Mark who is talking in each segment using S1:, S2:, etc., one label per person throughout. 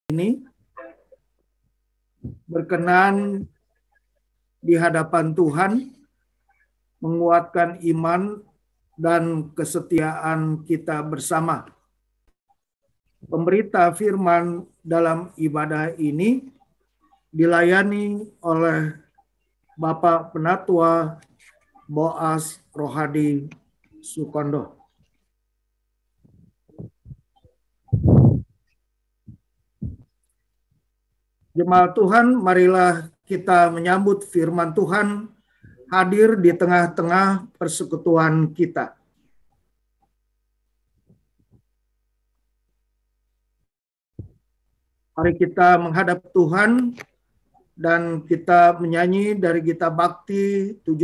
S1: ini berkenan di hadapan Tuhan, menguatkan iman dan kesetiaan kita bersama. Pemberita firman dalam ibadah ini dilayani oleh Bapak Penatua Boas Rohadi Sukondo. Jemaat Tuhan, marilah kita menyambut firman Tuhan hadir di tengah-tengah persekutuan kita. Mari kita menghadap Tuhan dan kita menyanyi dari Gita Bakti 17,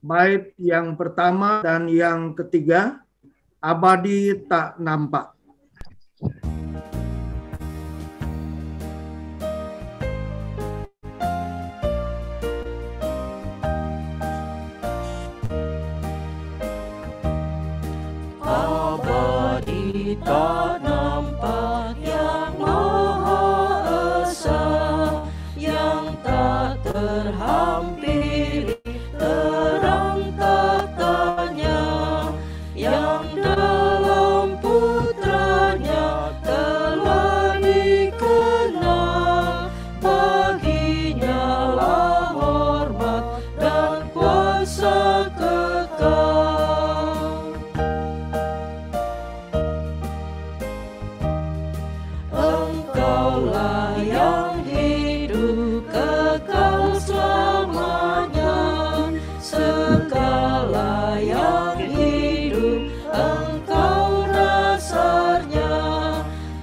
S1: bait yang pertama dan yang ketiga, Abadi Tak Nampak.
S2: Abadi tak nampak yang Maha Esa, yang tak terhampiri terang tahtanya, yang dalam putranya telah dikenal. Baginya lah hormat dan kuasa kekal. Engkaulah yang hidup kekal selamanya, segala yang hidup Engkau dasarnya.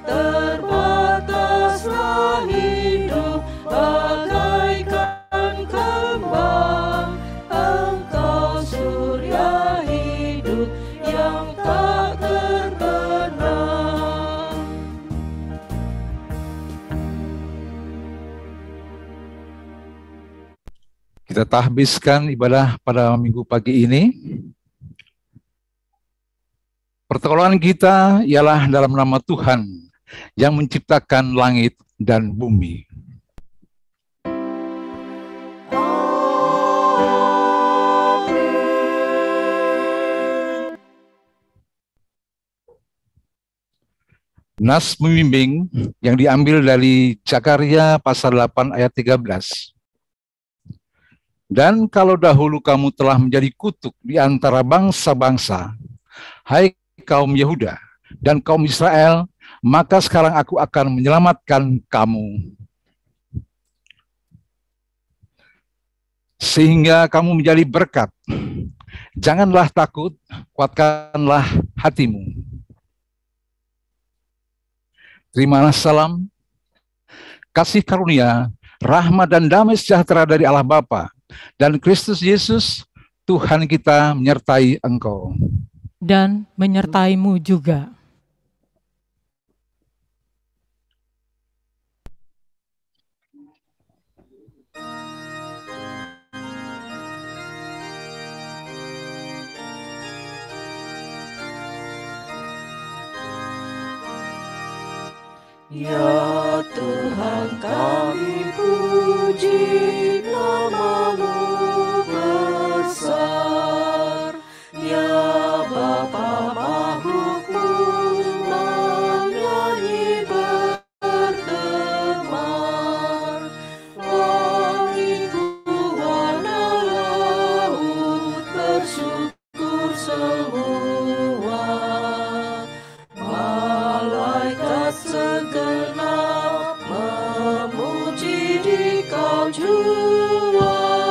S2: Terbataslah hidup bagaikan kembang, Engkau surya hidup yang tak terbenam.
S3: Kita tahbiskan ibadah pada minggu pagi ini. Pertolongan kita ialah dalam nama Tuhan yang menciptakan langit dan bumi. Nas pembimbing yang diambil dari Zakaria pasal 8 ayat 13. Dan kalau dahulu kamu telah menjadi kutuk di antara bangsa-bangsa, hai kaum Yehuda dan kaum Israel, maka sekarang aku akan menyelamatkan kamu. Sehingga kamu menjadi berkat. Janganlah takut, kuatkanlah hatimu. Terimalah salam, kasih karunia, rahmat dan damai sejahtera dari Allah Bapa dan Kristus Yesus, Tuhan kita menyertai engkau.
S4: Dan menyertaimu juga.
S2: Ya Tuhan, kami puji nama-Mu besar. Ya Bapa, makhluk-Mu menyanyi berteman. Langit, warna laut bersyukur semua. Malaikat segenap memuji di kau jua.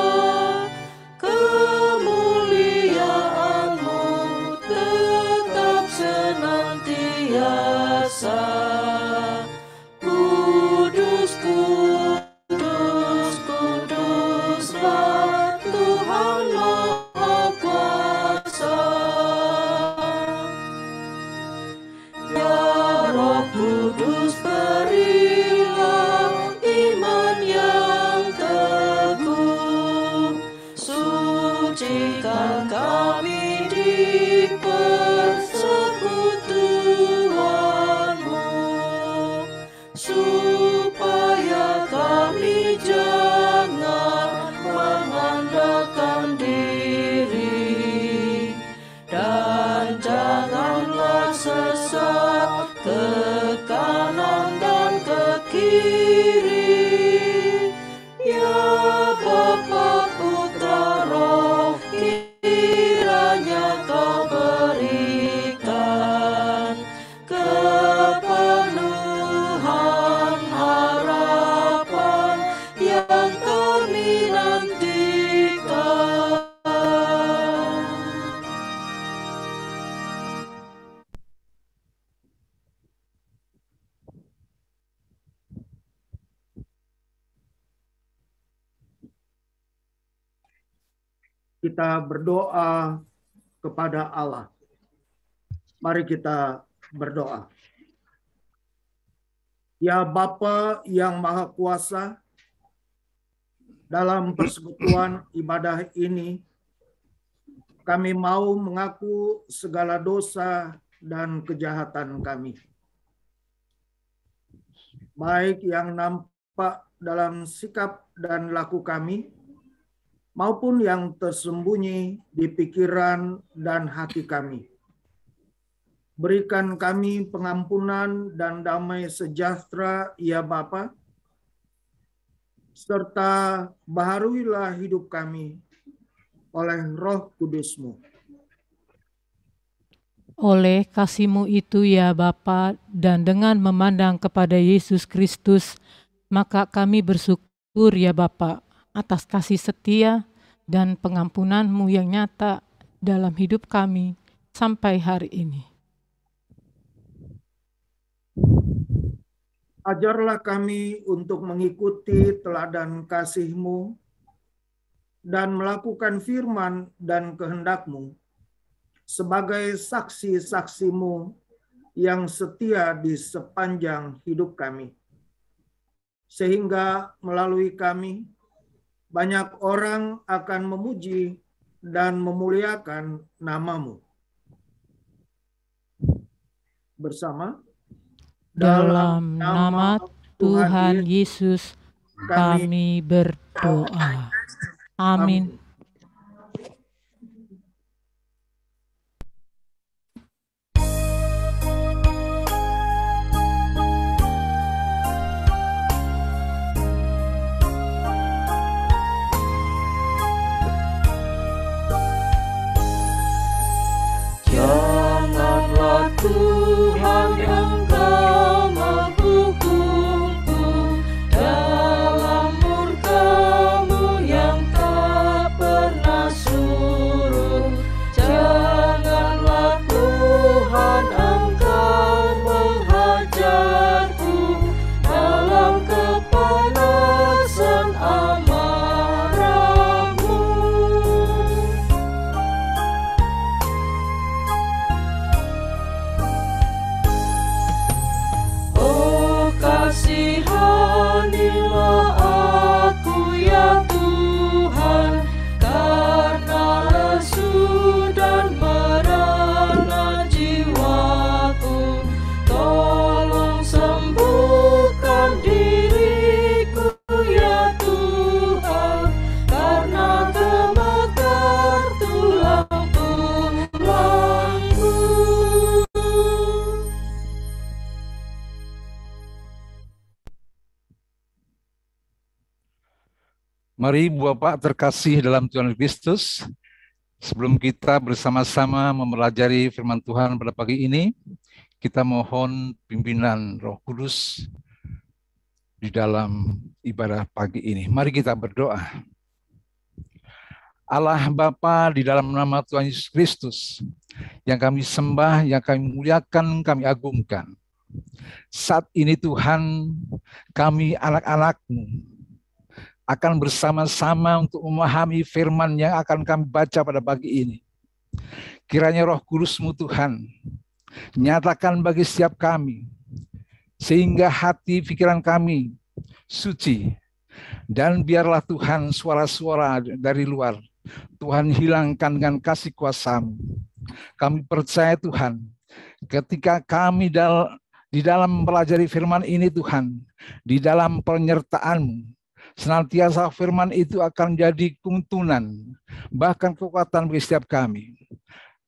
S2: kiri. Ya Bapa, Putra, Roh, kiranya Kau berikan kepenuhan harapan yang kami nantikan.
S1: Kita berdoa kepada Allah. Mari kita berdoa. Ya Bapa yang Maha Kuasa, dalam persekutuan ibadah ini, kami mau mengaku segala dosa dan kejahatan kami. Baik yang nampak dalam sikap dan laku kami, maupun yang tersembunyi di pikiran dan hati kami. Berikan kami pengampunan dan damai sejahtera, ya Bapa, serta baharuilah hidup kami oleh Roh Kudus-Mu.
S4: Oleh kasih-Mu itu ya Bapa, dan dengan memandang kepada Yesus Kristus, maka kami bersyukur ya Bapa, atas kasih setia dan pengampunan-Mu yang nyata dalam hidup kami sampai hari ini.
S1: Ajarlah kami untuk mengikuti teladan kasih-Mu dan melakukan firman dan kehendak-Mu sebagai saksi-saksi-Mu yang setia di sepanjang hidup kami. Sehingga melalui kami, banyak orang akan memuji dan memuliakan nama-Mu. Bersama
S4: Dalam nama Tuhan Yesus kami berdoa. Amin.
S2: Janganlah Tuhan Engkau menghukumku dalam murka-Mu yang tak pernah surut. Janganlah Tuhan Engkau menghajarku dalam kepanasan amarah-Mu. Oh, kasihanilah aku ya Tuhan, karena lesu dan merana jiwaku. Tolong sembuhkan diriku ya Tuhan, karena gemekar tulang-tulangku.
S3: Mari Bapak terkasih dalam Tuhan Kristus, sebelum kita bersama-sama mempelajari firman Tuhan pada pagi ini, kita mohon pimpinan Roh Kudus di dalam ibadah pagi ini. Mari kita berdoa. Allah Bapa, di dalam nama Tuhan Yesus Kristus, yang kami sembah, yang kami muliakan, kami agungkan. Saat ini Tuhan, kami anak-anak-Mu akan bersama-sama untuk memahami firman yang akan kami baca pada pagi ini. Kiranya Roh Kudus-Mu Tuhan, nyatakan bagi setiap kami, sehingga hati pikiran kami suci, dan biarlah Tuhan suara-suara dari luar, Tuhan hilangkan dengan kasih kuasa-Mu. Kami percaya Tuhan, ketika kami di dalam mempelajari firman ini Tuhan, di dalam penyertaan-Mu, senantiasa firman itu akan menjadi keuntungan, bahkan kekuatan bagi setiap kami.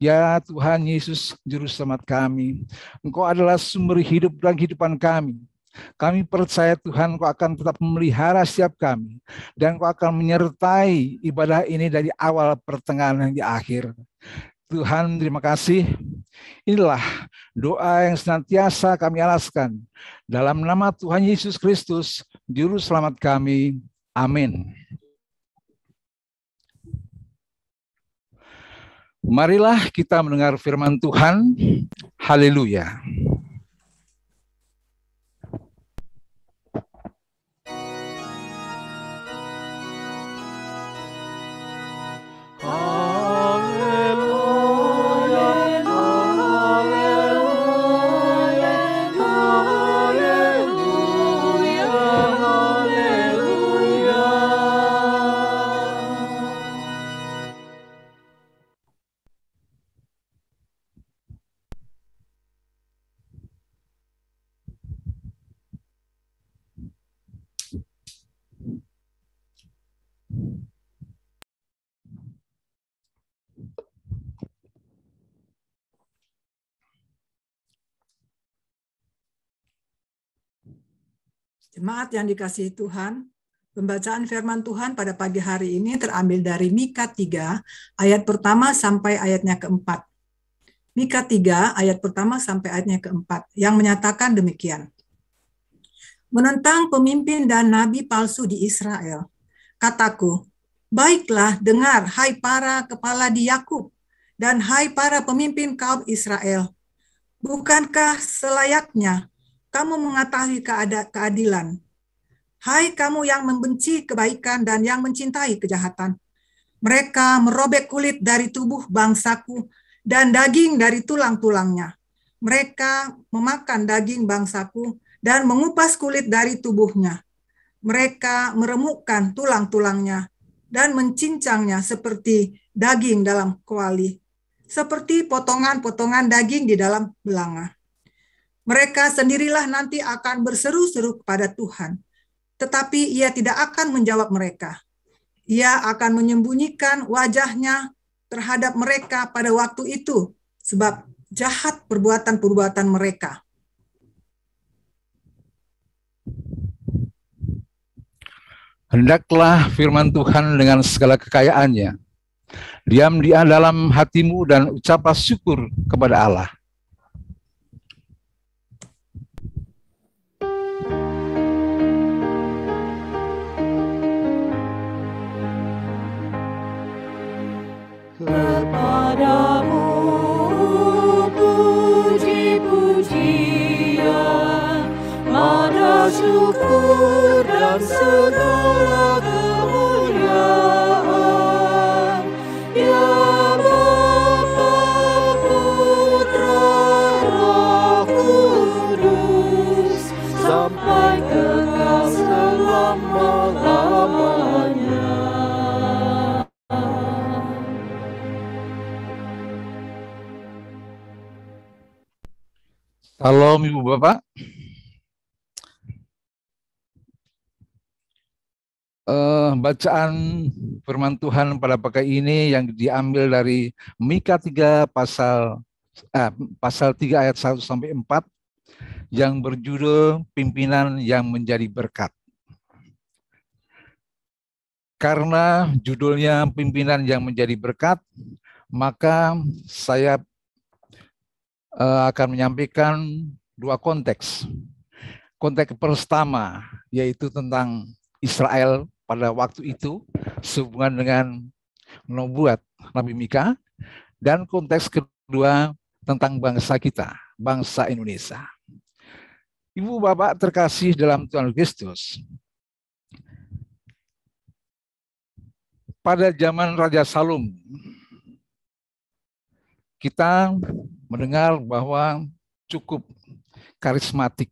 S3: Ya Tuhan Yesus, Juru Selamat kami, Engkau adalah sumber hidup dan kehidupan kami. Kami percaya Tuhan Kau akan tetap memelihara setiap kami, dan Kau akan menyertai ibadah ini dari awal, pertengahan, dan di akhir. Tuhan, terima kasih. Inilah doa yang senantiasa kami alaskan. Dalam nama Tuhan Yesus Kristus, Juru Selamat kami. Amin. Marilah kita mendengar firman Tuhan. Haleluya.
S5: Jemaat yang dikasihi Tuhan, pembacaan firman Tuhan pada pagi hari ini terambil dari Mika 3, ayat pertama sampai ayatnya keempat. Mika 3, ayat pertama sampai ayatnya keempat, yang menyatakan demikian. Menentang pemimpin dan nabi palsu di Israel, kataku, baiklah dengar, hai para kepala di Yakub, dan hai para pemimpin kaum Israel. Bukankah selayaknya kamu mengetahui keadilan? Hai kamu yang membenci kebaikan dan yang mencintai kejahatan. Mereka merobek kulit dari tubuh bangsaku dan daging dari tulang-tulangnya. Mereka memakan daging bangsaku dan mengupas kulit dari tubuhnya. Mereka meremukkan tulang-tulangnya dan mencincangnya seperti daging dalam kuali, seperti potongan-potongan daging di dalam belanga. Mereka sendirilah nanti akan berseru-seru kepada Tuhan, tetapi Ia tidak akan menjawab mereka. Ia akan menyembunyikan wajahnya terhadap mereka pada waktu itu, sebab jahat perbuatan-perbuatan mereka.
S3: Hendaklah firman Tuhan dengan segala kekayaannya. Diam dia dalam hatimu dan ucaplah syukur kepada Allah.
S2: Kepadamu puji-pujian, mada syukur dan segala kemuliaan, ya Bapa, Putra, Roh Kudus, sampai kekal selama-lamanya.
S3: Salam Ibu Bapak. Bacaan firman Tuhan pada pagi ini yang diambil dari Mika 3 pasal 3 ayat 1 sampai 4 yang berjudul Pimpinan yang Menjadi Berkat. Karena judulnya Pimpinan yang Menjadi Berkat, maka saya akan menyampaikan dua konteks. Konteks pertama yaitu tentang Israel pada waktu itu sehubungan dengan nubuat Nabi Mika, dan konteks kedua tentang bangsa kita, bangsa Indonesia. Ibu Bapak terkasih dalam Tuhan Kristus, pada zaman Raja Salum kita mendengar bahwa cukup karismatik.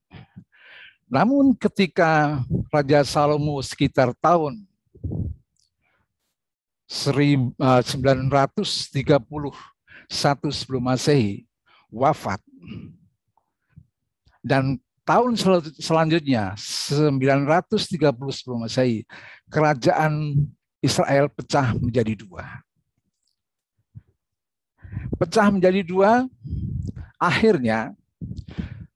S3: Namun ketika Raja Salomo sekitar tahun 931 sebelum Masehi wafat, dan tahun selanjutnya 930 sebelum Masehi kerajaan Israel pecah menjadi dua. Pecah menjadi dua, akhirnya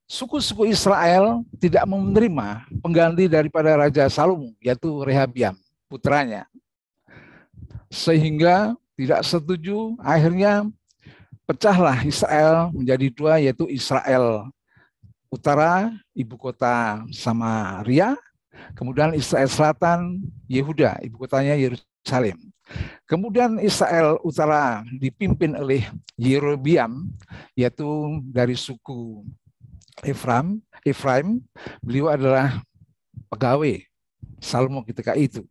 S3: suku-suku Israel tidak menerima pengganti daripada Raja Salomo, yaitu Rehabiam, putranya. Sehingga tidak setuju, akhirnya pecahlah Israel menjadi dua, yaitu Israel Utara, ibu kota Samaria, kemudian Israel Selatan, Yehuda, ibu kotanya Yerusalem. Kemudian Israel Utara dipimpin oleh Yerobeam, yaitu dari suku Efraim. Beliau adalah pegawai Salomo ketika itu.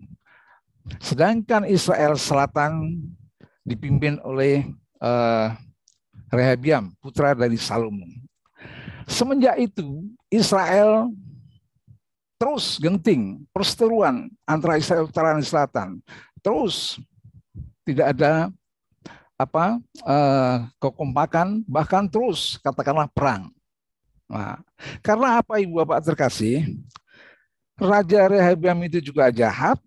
S3: Sedangkan Israel Selatan dipimpin oleh Rehabiam, putra dari Salomo. Semenjak itu Israel terus genting, perseteruan antara Israel Utara dan Selatan. Terus tidak ada kekompakan, bahkan terus katakanlah perang. Nah, karena apa Ibu Bapak terkasih? Raja Rehabiam itu juga jahat,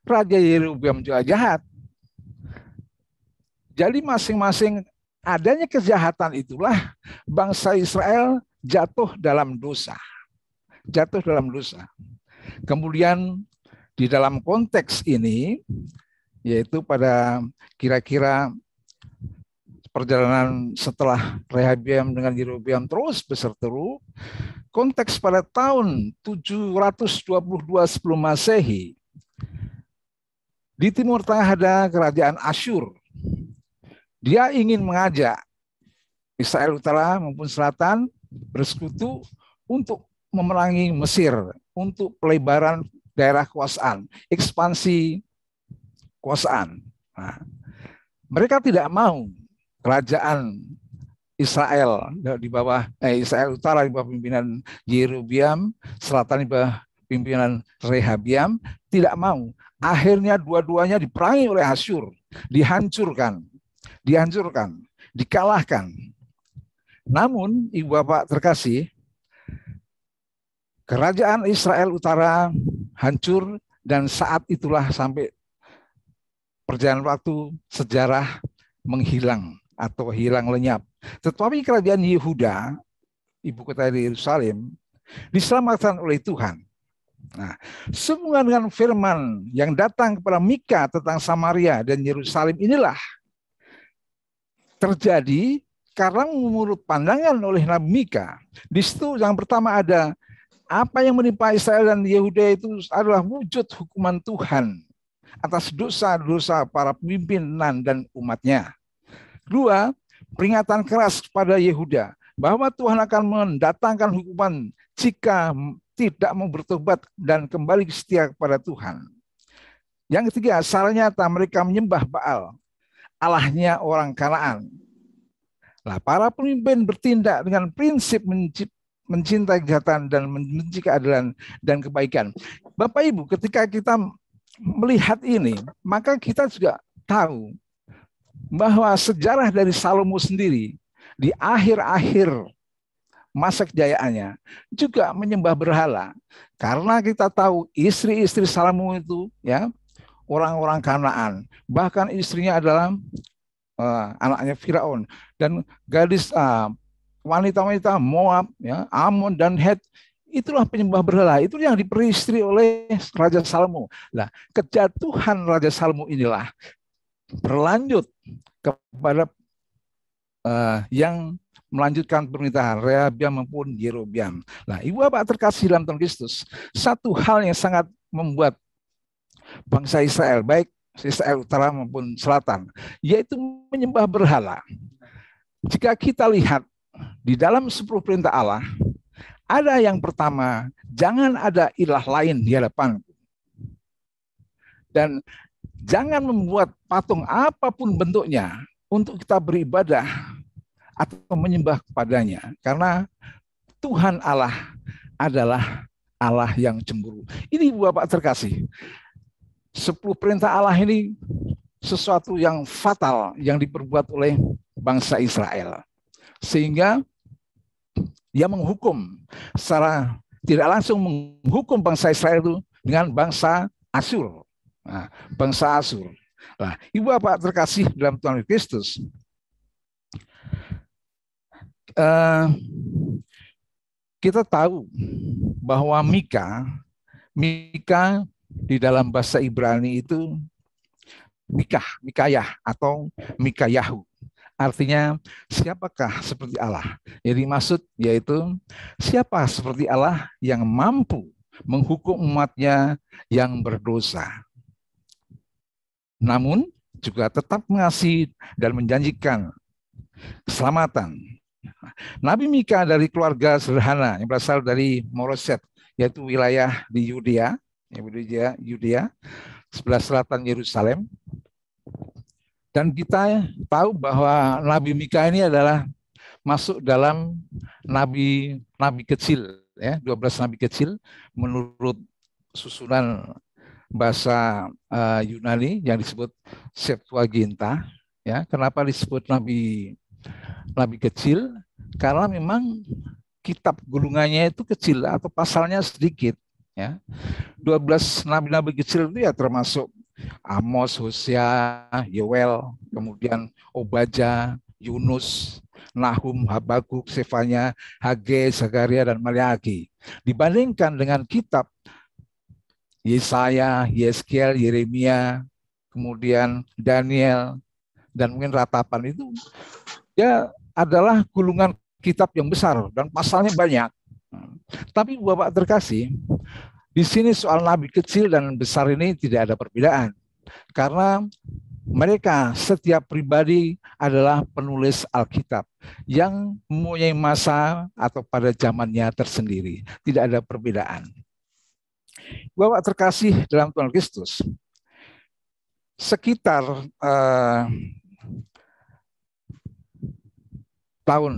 S3: Raja Yerobeam juga jahat. Jadi masing-masing adanya kejahatan itulah bangsa Israel jatuh dalam dosa. Jatuh dalam dosa. Kemudian di dalam konteks ini, yaitu pada kira-kira perjalanan setelah Rehabiam dengan Yerobeam terus berseteru, konteks pada tahun 722 sebelum Masehi, di Timur Tengah ada kerajaan Asyur. Dia ingin mengajak Israel Utara maupun Selatan bersekutu untuk memerangi Mesir, untuk pelebaran daerah kekuasaan, ekspansi kekuasaan. Nah, mereka tidak mau kerajaan Israel di bawah Israel Utara di bawah pimpinan Yerobeam, Selatan di bawah pimpinan Rehabiam, tidak mau. Akhirnya dua-duanya diperangi oleh Asyur, dihancurkan, dikalahkan. Namun, Ibu Bapak terkasih, kerajaan Israel Utara hancur dan saat itulah sampai perjalanan waktu sejarah menghilang atau hilang lenyap. Tetapi kerajaan Yehuda, ibu kota di Yerusalem, diselamatkan oleh Tuhan. Nah, sehubungan dengan firman yang datang kepada Mika tentang Samaria dan Yerusalem inilah terjadi karena menurut pandangan oleh Nabi Mika. Di situ yang pertama ada apa yang menimpa Israel dan Yehuda itu adalah wujud hukuman Tuhan atas dosa-dosa para pimpinan dan umatnya. Kedua, peringatan keras kepada Yehuda bahwa Tuhan akan mendatangkan hukuman jika tidak mau bertobat dan kembali setia kepada Tuhan. Yang ketiga, secara nyata mereka menyembah Baal, Allahnya orang Kanaan. Nah, para pemimpin bertindak dengan prinsip mencintai kejahatan dan membenci keadilan dan kebaikan. Bapak Ibu, ketika kita melihat ini, maka kita juga tahu bahwa sejarah dari Salomo sendiri di akhir-akhir masa kejayaannya juga menyembah berhala. Karena kita tahu istri-istri Salomo itu ya orang-orang Kanaan, bahkan istrinya adalah anaknya Firaun dan gadis wanita-wanita Moab, ya, Amon dan Het, itulah penyembah berhala. Itu yang diperistri oleh Raja Salomo. Nah, kejatuhan Raja Salomo inilah berlanjut kepada yang melanjutkan pemerintahan Rehabiam maupun Yerobeam. Nah, Ibu Bapak terkasih dalam Tuhan Kristus, satu hal yang sangat membuat bangsa Israel, baik Israel Utara maupun Selatan, yaitu menyembah berhala. Jika kita lihat di dalam 10 perintah Allah, ada yang pertama, jangan ada ilah lain di hadapanku. Dan jangan membuat patung apapun bentuknya untuk kita beribadah atau menyembah kepadanya. Karena Tuhan Allah adalah Allah yang cemburu. Ini Ibu Bapak terkasih, 10 perintah Allah ini sesuatu yang fatal yang diperbuat oleh bangsa Israel. Sehingga dia menghukum secara tidak langsung menghukum bangsa Israel itu dengan bangsa Asyur. Nah, bangsa Asyur. Nah, Ibu Bapak terkasih dalam Tuhan Kristus, kita tahu bahwa Mika di dalam bahasa Ibrani itu Mikayah atau Mikayahu. Artinya siapakah seperti Allah? Jadi maksud yaitu siapa seperti Allah yang mampu menghukum umatnya yang berdosa, namun juga tetap mengasihi dan menjanjikan keselamatan. Nabi Mika dari keluarga sederhana yang berasal dari Moreset, yaitu wilayah di Yudea, sebelah selatan Yerusalem. Dan kita tahu bahwa Nabi Mika ini adalah masuk dalam nabi kecil, ya, 12 nabi kecil menurut susunan bahasa Yunani yang disebut Septuaginta. Ya, kenapa disebut nabi kecil? Karena memang kitab gulungannya itu kecil atau pasalnya sedikit. Ya, 12 nabi-nabi kecil itu ya termasuk Amos, Hosea, Yoel, kemudian Obadja, Yunus, Nahum, Habakuk, Sefanya, Hage, Zakaria, dan Maleaki. Dibandingkan dengan kitab Yesaya, Yeskiel, Yeremia, kemudian Daniel, dan mungkin Ratapan itu, ya adalah gulungan kitab yang besar dan pasalnya banyak. Tapi Bapak terkasih, di sini soal nabi kecil dan besar ini tidak ada perbedaan. Karena mereka setiap pribadi adalah penulis Alkitab yang mempunyai masa atau pada zamannya tersendiri. Tidak ada perbedaan. Bapak terkasih dalam Tuhan Kristus, sekitar tahun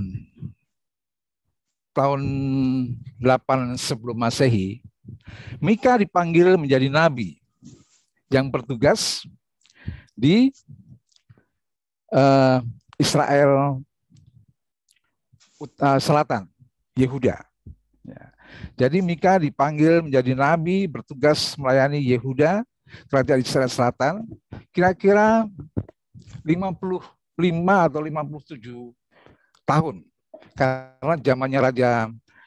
S3: 8 sebelum Masehi, Mika dipanggil menjadi nabi yang bertugas di Israel Selatan, Yehuda. Ya. Jadi Mika dipanggil menjadi nabi bertugas melayani Yehuda, kerajaan Israel Selatan, kira-kira 55 atau 57 tahun. Karena zamannya Raja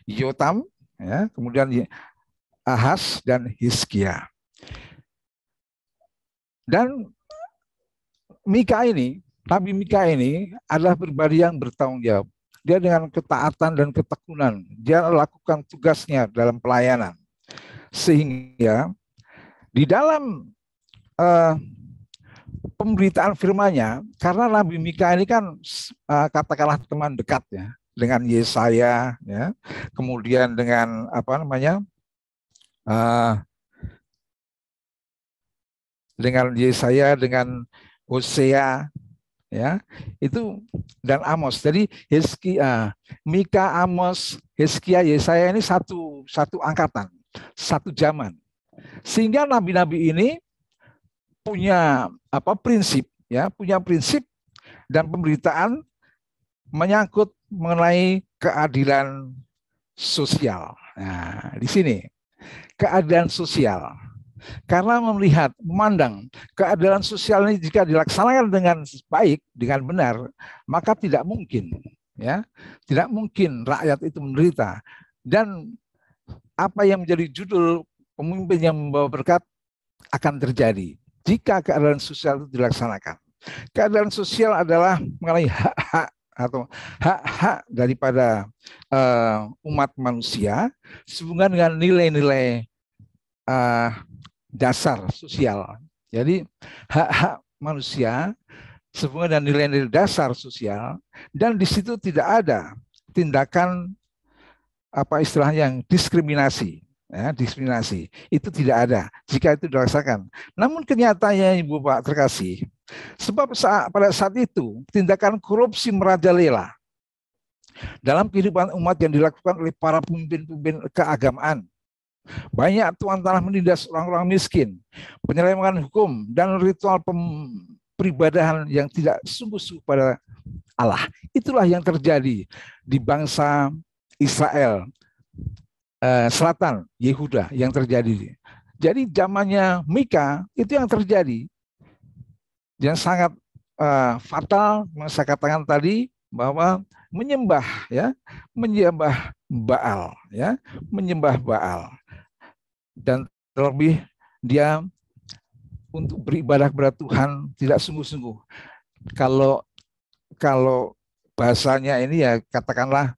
S3: Yotam, ya, kemudian Ahaz dan Hizkia. Dan Mika ini, Nabi Mika ini adalah pribadi yang bertanggung jawab. Dia dengan ketaatan dan ketekunan, dia lakukan tugasnya dalam pelayanan. Sehingga di dalam pemberitaan firman-Nya, karena Nabi Mika ini kan katakanlah teman dekat ya dengan Yesaya, ya, kemudian dengan dengan Yesaya, dengan Hosea, ya, itu dan Amos. Jadi Mika, Amos, Hizkia, Yesaya ini satu angkatan, satu zaman. Sehingga nabi-nabi ini punya prinsip, ya, punya prinsip dan pemberitaan menyangkut mengenai keadilan sosial. Nah, di sini keadilan sosial. Karena memandang keadilan sosial ini jika dilaksanakan dengan baik, dengan benar, maka tidak mungkin, ya, tidak mungkin rakyat itu menderita. Dan apa yang menjadi judul pemimpin yang membawa berkat akan terjadi jika keadilan sosial itu dilaksanakan. Keadilan sosial adalah mengenai hak-hak atau hak-hak daripada umat manusia sehubungan dengan nilai-nilai dasar sosial. Jadi hak-hak manusia sehubungan dengan nilai-nilai dasar sosial, dan di situ tidak ada tindakan yang diskriminasi. Ya, diskriminasi itu tidak ada jika itu dilaksanakan. Namun kenyataannya Ibu Bapak terkasih, sebab pada saat itu tindakan korupsi merajalela dalam kehidupan umat yang dilakukan oleh para pemimpin keagamaan. Banyak tuan tanah menindas orang-orang miskin, penyelewengan hukum, dan ritual peribadahan yang tidak sungguh-sungguh pada Allah. Itulah yang terjadi di bangsa Israel Selatan, Yehuda, yang terjadi. Jadi zamannya Mika itu yang terjadi, yang sangat fatal. Saya katakan tadi bahwa menyembah Baal, ya, menyembah Baal. Dan terlebih dia untuk beribadah kepada Tuhan tidak sungguh-sungguh. Kalau bahasanya ini ya katakanlah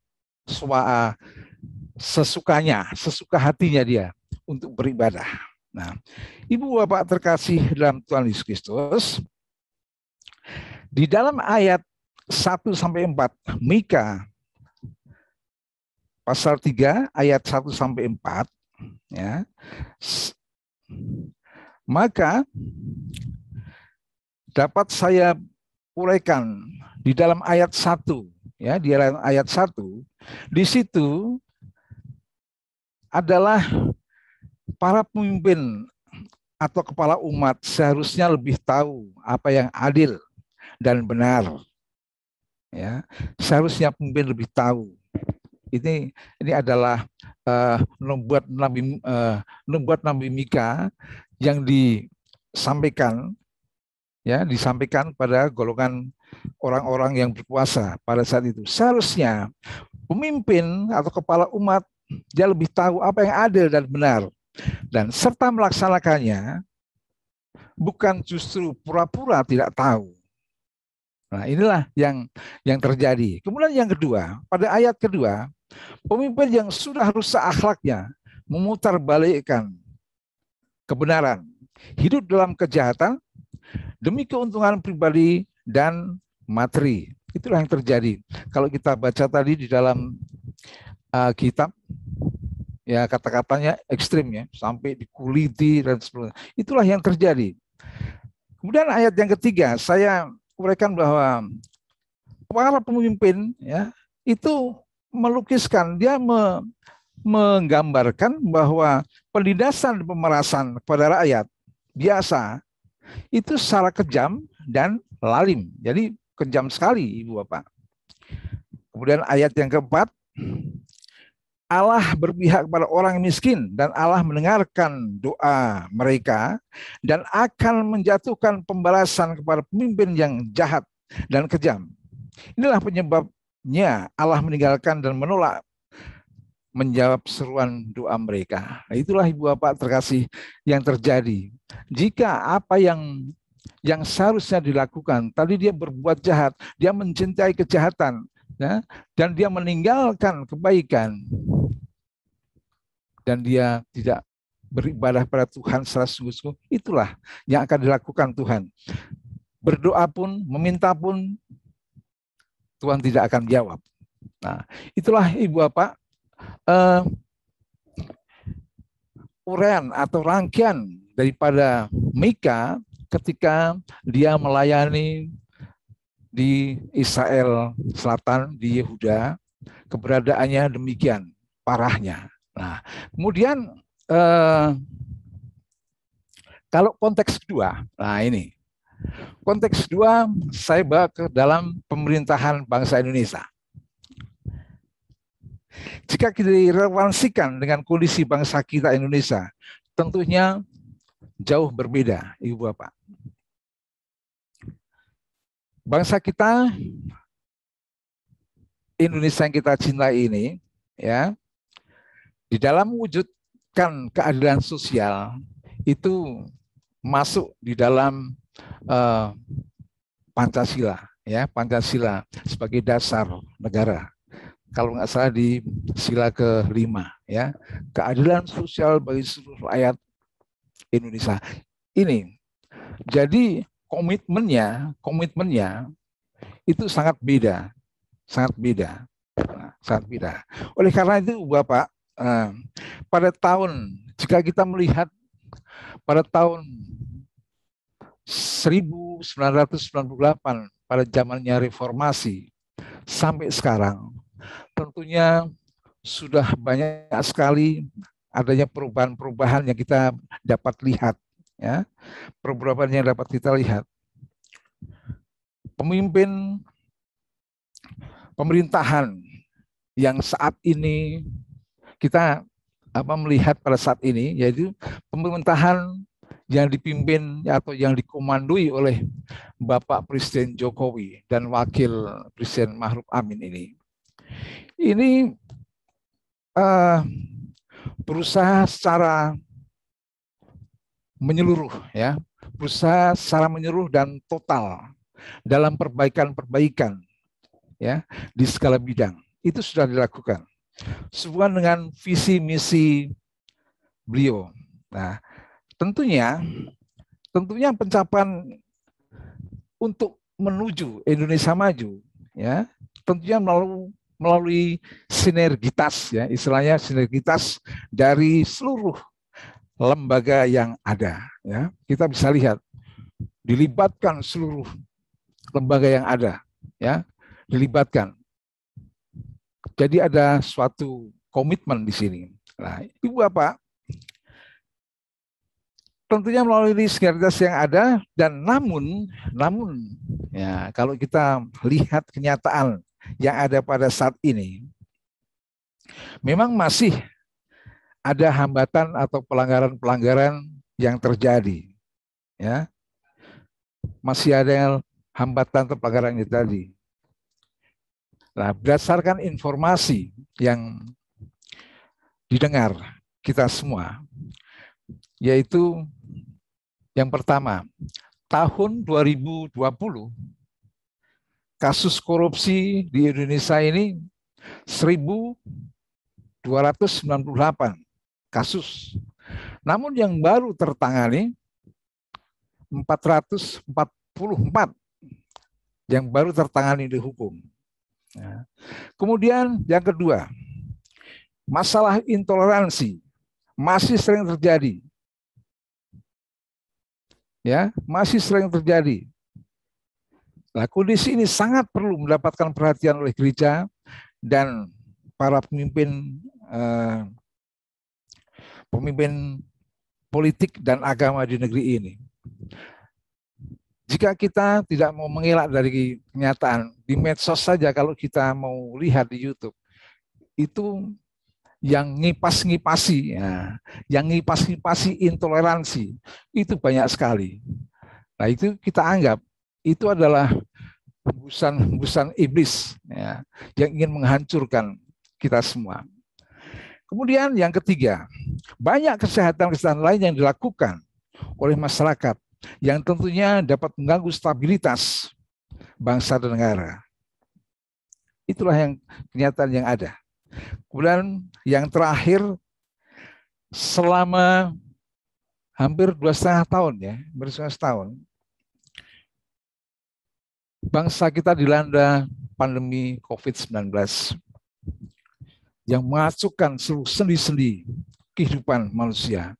S3: sesuka hatinya dia untuk beribadah. Nah, Ibu Bapak terkasih dalam Tuhan Yesus Kristus, di dalam ayat 1 sampai 4 Mika pasal 3 ayat 1 sampai 4, ya. Maka dapat saya uraikan di dalam ayat 1, ya, di dalam ayat 1, di situ adalah para pemimpin atau kepala umat seharusnya lebih tahu apa yang adil dan benar. Ya, seharusnya pemimpin lebih tahu. Ini adalah nubuat Nabi Mika yang disampaikan, ya, disampaikan pada golongan orang-orang yang berkuasa pada saat itu. Seharusnya pemimpin atau kepala umat dia lebih tahu apa yang adil dan benar, dan serta melaksanakannya, bukan justru pura-pura tidak tahu. Nah, inilah yang terjadi. Kemudian yang kedua, pada ayat kedua, pemimpin yang sudah rusak akhlaknya memutarbalikkan kebenaran, hidup dalam kejahatan demi keuntungan pribadi dan materi. Itulah yang terjadi. Kalau kita baca tadi di dalam kitab, ya, kata-katanya ekstrim, ya, sampai dikuliti dan sebagainya. Itulah yang terjadi. Kemudian ayat yang ketiga, saya uraikan bahwa para pemimpin, ya, itu melukiskan, dia menggambarkan bahwa penindasan dan pemerasan kepada rakyat biasa itu secara kejam dan lalim. Jadi kejam sekali, Ibu Bapak. Kemudian ayat yang keempat, Allah berpihak kepada orang miskin dan Allah mendengarkan doa mereka dan akan menjatuhkan pembalasan kepada pemimpin yang jahat dan kejam. Inilah penyebabnya Allah meninggalkan dan menolak menjawab seruan doa mereka. Nah, itulah Ibu Bapak terkasih yang terjadi. Jika apa yang seharusnya dilakukan, tadi dia berbuat jahat, dia mencintai kejahatan, ya, dan dia meninggalkan kebaikan, dan dia tidak beribadah pada Tuhan secara sungguh-sungguh, itulah yang akan dilakukan Tuhan. Berdoa pun, meminta pun, Tuhan tidak akan jawab. Nah, itulah Ibu Bapak uraian atau rangkaian daripada Mika ketika dia melayani di Israel Selatan, di Yehuda. Keberadaannya demikian parahnya. Nah, kemudian kalau konteks kedua, nah ini konteks kedua saya bawa ke dalam pemerintahan bangsa Indonesia. Jika kita direlevansikan dengan kondisi bangsa kita Indonesia, tentunya jauh berbeda, Ibu Bapak. Bangsa kita Indonesia yang kita cintai ini, ya, di dalam mewujudkan keadilan sosial itu masuk di dalam Pancasila, ya, Pancasila sebagai dasar negara. Kalau nggak salah di sila ke-5, ya, keadilan sosial bagi seluruh rakyat Indonesia. Ini jadi komitmennya itu sangat beda, sangat beda. Oleh karena itu, Bapak, pada tahun, jika kita melihat pada tahun 1998 pada zamannya reformasi sampai sekarang, tentunya sudah banyak sekali adanya perubahan-perubahan yang kita dapat lihat, ya, perubahan yang dapat kita lihat. Pemerintahan yang saat ini kita melihat pada saat ini, yaitu pemerintahan yang dipimpin atau yang dikomandoi oleh Bapak Presiden Jokowi dan Wakil Presiden Ma'ruf Amin ini berusaha secara menyeluruh, ya, berusaha secara menyeluruh dan total dalam perbaikan-perbaikan, ya, di segala bidang. Itu sudah dilakukan sesuai dengan visi misi beliau. Nah, tentunya pencapaian untuk menuju Indonesia maju, ya, tentunya melalui sinergitas, ya, istilahnya sinergitas dari seluruh lembaga yang ada, ya. Kita bisa lihat dilibatkan seluruh lembaga yang ada, ya, dilibatkan. Jadi ada suatu komitmen di sini. Nah, Ibu Bapak, tentunya melalui sinergitas yang ada, dan namun ya, kalau kita lihat kenyataan yang ada pada saat ini, memang masih ada hambatan atau pelanggaran-pelanggaran yang terjadi, ya. Masih ada hambatan atau pelanggaran itu tadi. Nah, berdasarkan informasi yang didengar kita semua, yaitu yang pertama, tahun 2020 kasus korupsi di Indonesia ini 1.298 kasus. Namun yang baru tertangani 444 yang baru tertangani dihukum. Nah, kemudian yang kedua, masalah intoleransi masih sering terjadi. Ya, masih sering terjadi. Nah, kondisi ini sangat perlu mendapatkan perhatian oleh gereja dan para pemimpin politik dan agama di negeri ini. Jika kita tidak mau mengelak dari kenyataan, di medsos saja kalau kita mau lihat di YouTube, itu yang ngipas-ngipasi, ya, yang ngipas-ngipasi intoleransi, itu banyak sekali. Nah, itu kita anggap itu adalah hembusan iblis, ya, yang ingin menghancurkan kita semua. Kemudian yang ketiga, banyak kesehatan lain yang dilakukan oleh masyarakat yang tentunya dapat mengganggu stabilitas bangsa dan negara. Itulah yang kenyataan yang ada. Kemudian yang terakhir, selama hampir 2,5 tahun, ya, bangsa kita dilanda pandemi COVID-19 yang mengacaukan seluruh sendi-sendi kehidupan manusia.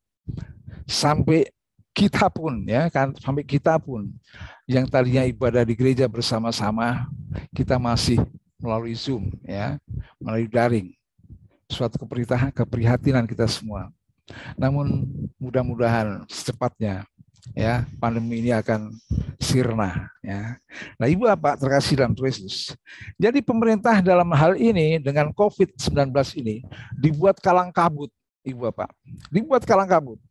S3: Sampai kita pun, ya kan, sampai kita pun yang tadinya ibadah di gereja bersama-sama, kita masih melalui Zoom, ya, melalui daring. Suatu keprihatinan kita semua. Namun mudah-mudahan secepatnya, ya, pandemi ini akan sirna, ya. Nah, Ibu Bapak terkasih dalam Kristus. Jadi pemerintah dalam hal ini dengan COVID-19 ini dibuat kalang kabut, Ibu Bapak. Dibuat kalang kabut.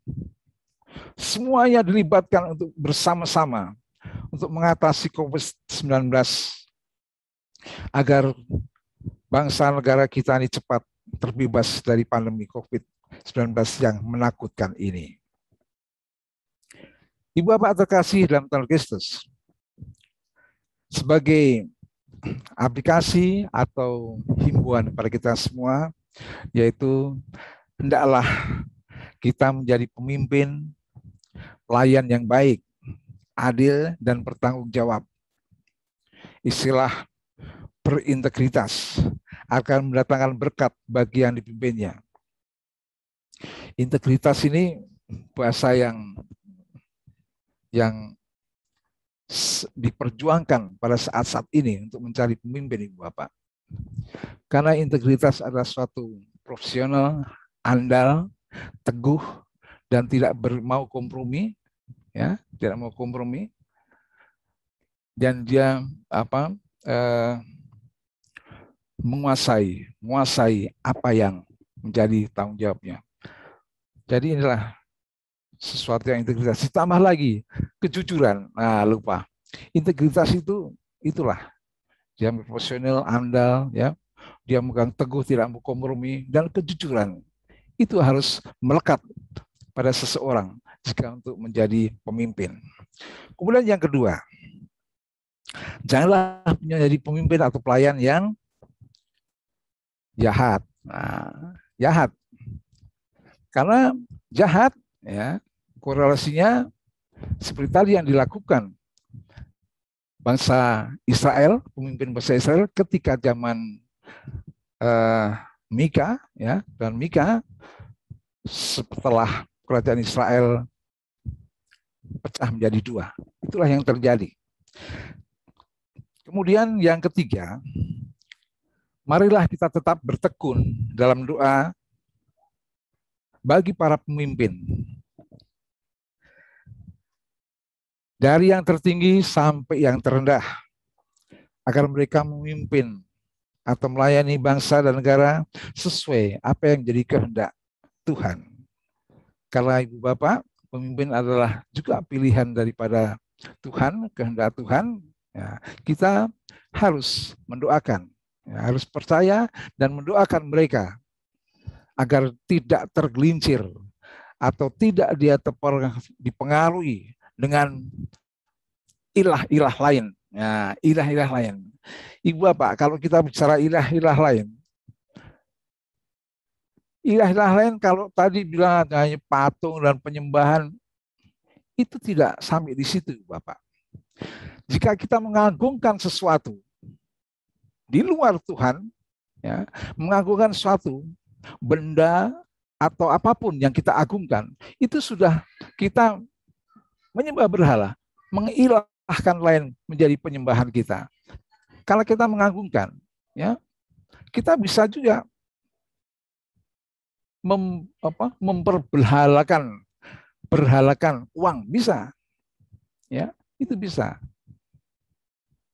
S3: Semuanya dilibatkan untuk bersama-sama untuk mengatasi COVID-19 agar bangsa negara kita ini cepat terbebas dari pandemi COVID-19 yang menakutkan ini. Ibu Bapak terkasih dalam Tuhan Kristus, sebagai aplikasi atau himbauan pada kita semua, yaitu hendaklah kita menjadi pemimpin, pelayan yang baik, adil, dan bertanggung jawab. Istilah berintegritas akan mendatangkan berkat bagi yang dipimpinnya. Integritas ini bahasa yang diperjuangkan pada saat-saat ini untuk mencari pemimpin, Ibu Bapak. Karena integritas adalah suatu profesional, andal, teguh, dan tidak mau kompromi, ya, tidak mau kompromi, dan dia menguasai apa yang menjadi tanggung jawabnya. Jadi inilah sesuatu yang integritas. Ditambah lagi kejujuran. Nah, lupa. Integritas itulah dia profesional, andal, ya, dia memegang teguh, tidak mau kompromi, dan kejujuran. Itu harus melekat pada seseorang jika untuk menjadi pemimpin. Kemudian yang kedua, janganlah menjadi pemimpin atau pelayan yang jahat. Nah, jahat. Karena jahat, ya, korelasinya seperti tadi yang dilakukan bangsa Israel, pemimpin bangsa Israel ketika zaman Mika, ya, dan Mika setelah kerajaan Israel pecah menjadi dua. Itulah yang terjadi. Kemudian yang ketiga, marilah kita tetap bertekun dalam doa bagi para pemimpin. Dari yang tertinggi sampai yang terendah, agar mereka memimpin atau melayani bangsa dan negara sesuai apa yang menjadi kehendak Tuhan. Karena Ibu Bapak, pemimpin adalah juga pilihan daripada Tuhan, kehendak Tuhan. Ya, kita harus mendoakan, ya, harus percaya dan mendoakan mereka agar tidak tergelincir atau tidak dia dipengaruhi dengan ilah-ilah lain. Ya, ilah-ilah lain. Ibu Bapak, kalau kita bicara ilah-ilah lain, kalau tadi bilang hanya patung dan penyembahan, itu tidak sampai di situ, Bapak. Jika kita mengagungkan sesuatu di luar Tuhan, ya, mengagungkan suatu benda atau apapun yang kita agungkan, itu sudah kita menyembah berhala, mengilahkan lain menjadi penyembahan kita. Kalau kita mengagungkan, ya, kita bisa juga berhalakan uang, bisa, ya, itu bisa.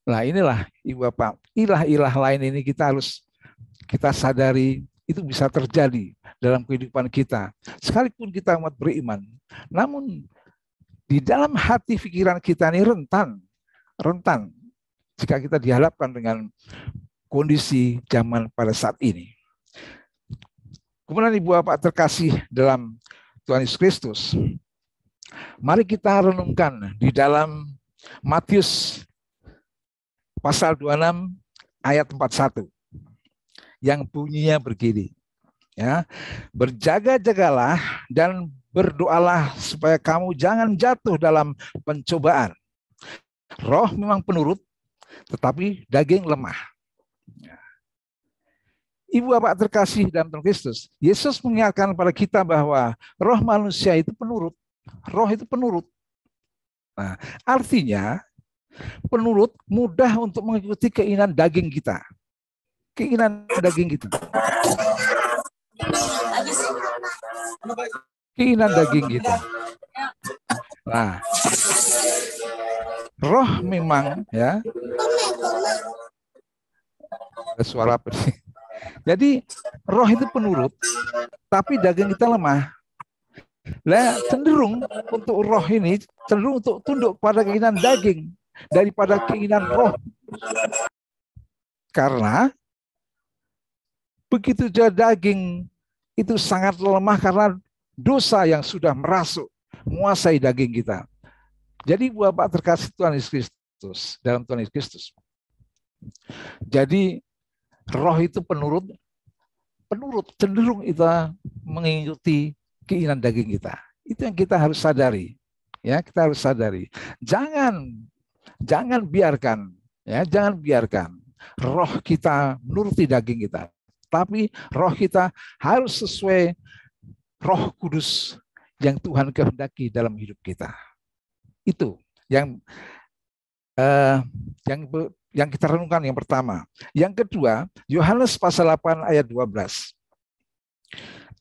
S3: Nah, inilah Ibu Bapak, ilah-ilah lain ini kita sadari itu bisa terjadi dalam kehidupan kita. Sekalipun kita umat beriman, namun di dalam hati pikiran kita ini rentan jika kita dihadapkan dengan kondisi zaman pada saat ini. Kemudian Ibu Bapak terkasih dalam Tuhan Yesus Kristus, mari kita renungkan di dalam Matius pasal 26 ayat 41 yang bunyinya begini, ya, berjaga-jagalah dan berdoalah supaya kamu jangan jatuh dalam pencobaan. Roh memang penurut, tetapi daging lemah. Ibu Bapak terkasih dalam Tuhan Kristus, Yesus mengingatkan pada kita bahwa roh manusia itu penurut. Roh itu penurut. Nah, artinya penurut mudah untuk mengikuti keinginan daging kita. Keinginan daging kita. Keinginan daging kita. Nah, roh memang, ya, ada suara apa sih? Jadi roh itu penurut, tapi daging kita lemah. Nah, cenderung untuk roh ini cenderung untuk tunduk pada keinginan daging daripada keinginan roh. Karena begitu saja daging itu sangat lemah karena dosa yang sudah merasuk menguasai daging kita. Jadi Bapak terkasih Tuhan Yesus Kristus, dalam Tuhan Yesus Kristus. Jadi roh itu penurut cenderung kita mengikuti keinginan daging kita. Itu yang kita harus sadari. Ya, kita harus sadari. Jangan biarkan, ya, jangan biarkan roh kita menuruti daging kita. Tapi roh kita harus sesuai Roh Kudus yang Tuhan kehendaki dalam hidup kita. Itu yang kita renungkan yang pertama. Yang kedua, Yohanes pasal 8 ayat 12.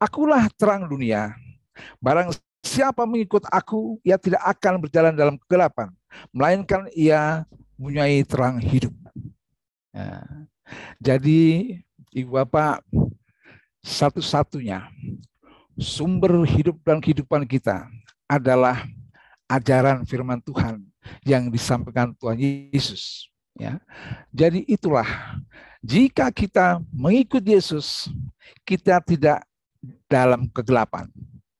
S3: Akulah terang dunia. Barang siapa mengikut aku, ia tidak akan berjalan dalam kegelapan, melainkan ia mempunyai terang hidup. Ya. Jadi Ibu Bapak, satu-satunya sumber hidup dan kehidupan kita adalah ajaran firman Tuhan yang disampaikan Tuhan Yesus. Ya. Jadi itulah, jika kita mengikut Yesus, kita tidak dalam kegelapan,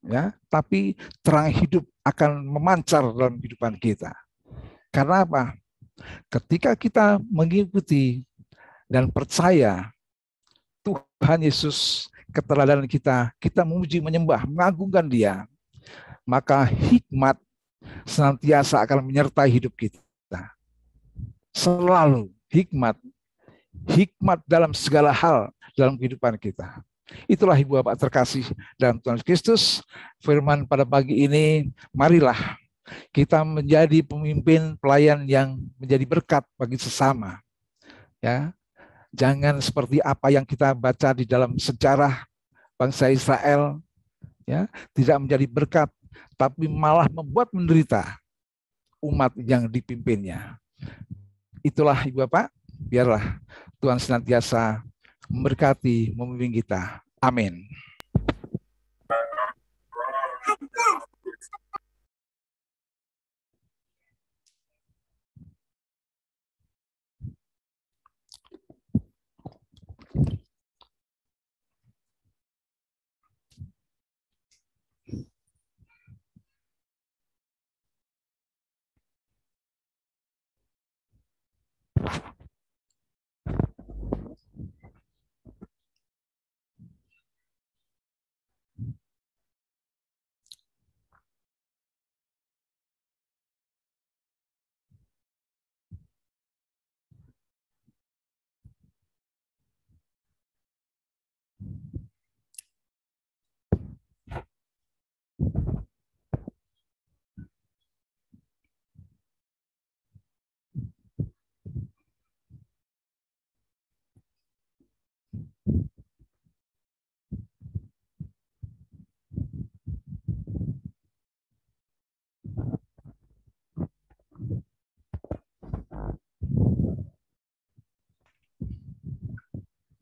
S3: ya, tapi terang hidup akan memancar dalam kehidupan kita. Karena apa? Ketika kita mengikuti dan percaya Tuhan Yesus, keteladanan kita, kita memuji, menyembah, mengagungkan Dia, maka hikmat senantiasa akan menyertai hidup kita. Selalu hikmat dalam segala hal dalam kehidupan kita. Itulah Ibu Bapak terkasih dalam Tuhan Kristus. Firman pada pagi ini, marilah kita menjadi pemimpin pelayan yang menjadi berkat bagi sesama. Ya, jangan seperti apa yang kita baca di dalam sejarah bangsa Israel, ya, tidak menjadi berkat, tapi malah membuat menderita umat yang dipimpinnya. Itulah Ibu Bapak, biarlah Tuhan senantiasa memberkati, membimbing kita. Amin.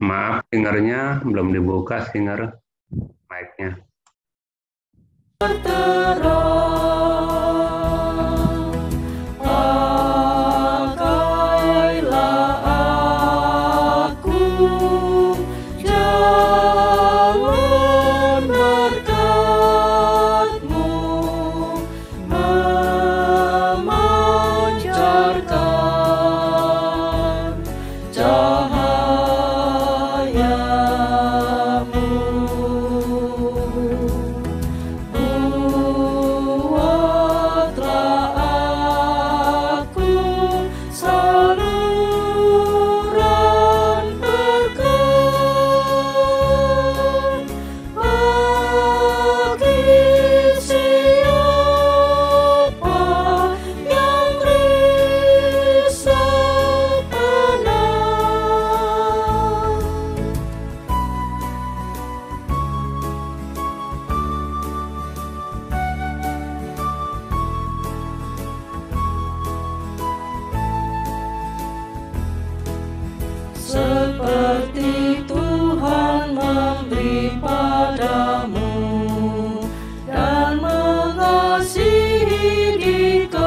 S6: Maaf, singernya belum dibuka, singer mic-nya.
S2: Seperti Tuhan memberi padamu dan mengasihi dikau,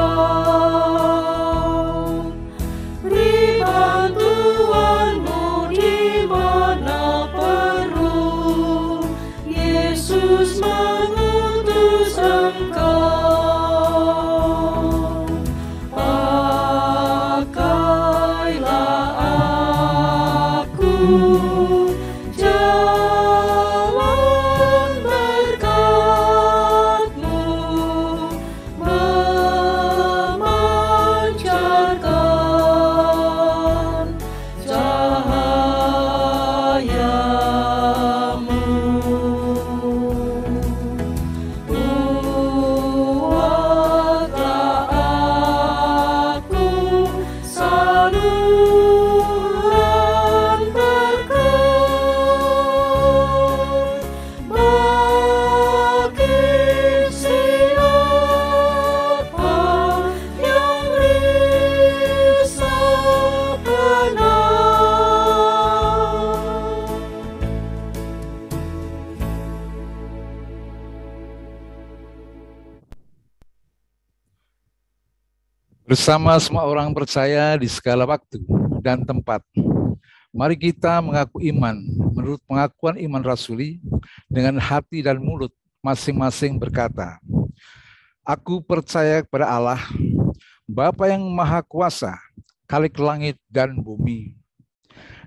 S2: beri bantuanmu di mana perlu, Yesus mengutus engkau.
S3: Bersama semua orang percaya di segala waktu dan tempat, mari kita mengaku iman menurut pengakuan iman rasuli dengan hati dan mulut masing-masing berkata, Aku percaya kepada Allah, Bapa yang Maha Kuasa, Khalik langit dan bumi,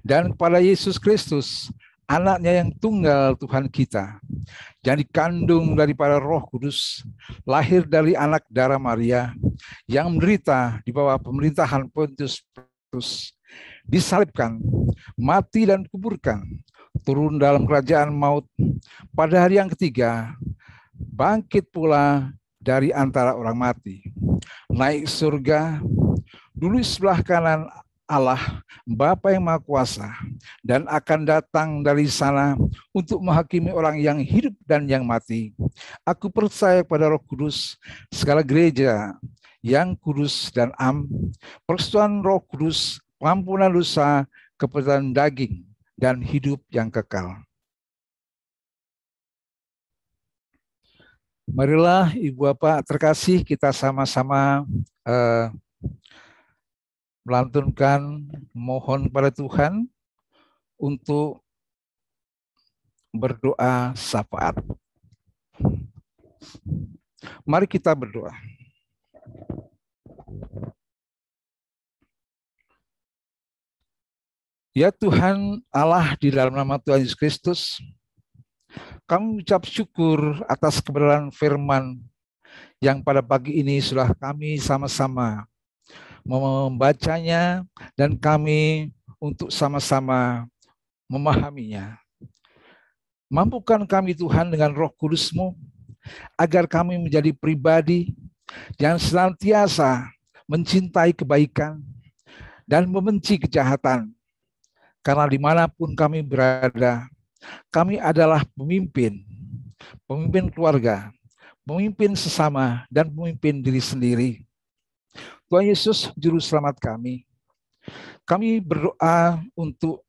S3: dan kepada Yesus Kristus, Anaknya yang tunggal Tuhan kita, yang dikandung daripada Roh Kudus, lahir dari anak darah Maria, yang menderita di bawah pemerintahan Pontius Pilatus, disalibkan, mati dan kuburkan, turun dalam kerajaan maut, pada hari yang ketiga, bangkit pula dari antara orang mati, naik surga, duduk sebelah kanan Allah, Bapa yang Maha Kuasa, dan akan datang dari sana untuk menghakimi orang yang hidup dan yang mati. Aku percaya pada Roh Kudus, segala gereja yang kudus dan persekutuan Roh Kudus, pengampunan dosa, kepedulian daging, dan hidup yang kekal. Marilah Ibu Bapak terkasih, kita sama-sama melantunkan mohon pada Tuhan untuk berdoa syafaat. Mari kita berdoa. Ya Tuhan Allah, di dalam nama Tuhan Yesus Kristus, kami ucap syukur atas kebenaran firman yang pada pagi ini sudah kami sama-sama membacanya dan kami untuk sama-sama memahaminya. Mampukan kami Tuhan dengan Roh Kudus-Mu agar kami menjadi pribadi yang senantiasa mencintai kebaikan dan membenci kejahatan. Karena dimanapun kami berada, kami adalah pemimpin keluarga, pemimpin sesama, dan pemimpin diri sendiri. Tuhan Yesus, Juru Selamat kami. Kami berdoa untuk